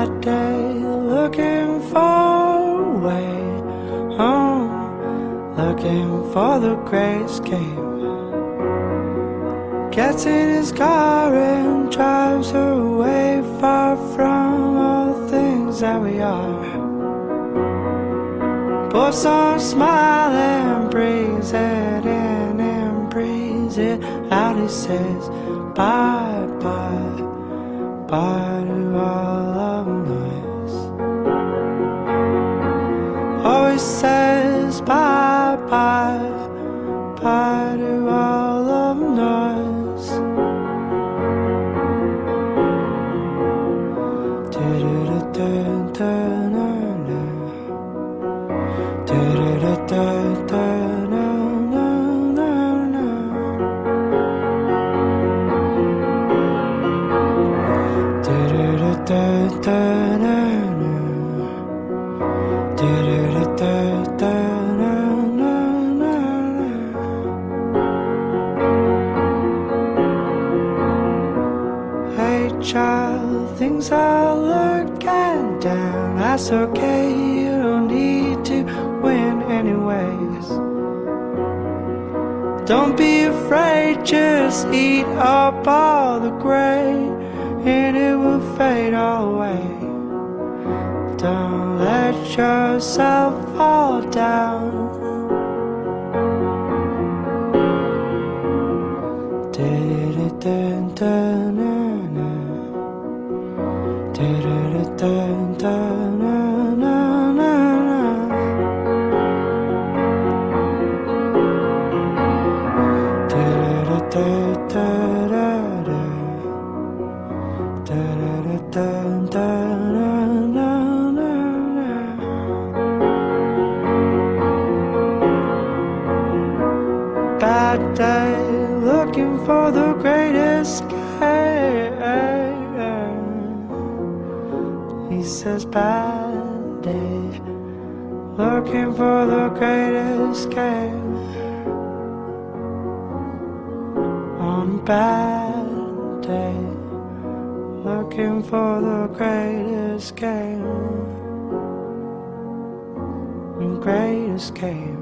bad day, looking for a way home, looking for the great escape. Gets in his car and drives away, far from all the things that we are. Puts on a smile and breathes it in and breathes it out. He says bye bye, bye to all of noise. Always says bye bye, bye to all of noise. Hey child, things are looking down. That's okay, you don't need to win anyways. Don't be afraid, just eat up all the gray and it will fade all away. Don't let yourself fall down. Bad day, looking for the great escape. He says bad day, looking for the great escape. On a bad day, looking for the great escape. Great escape.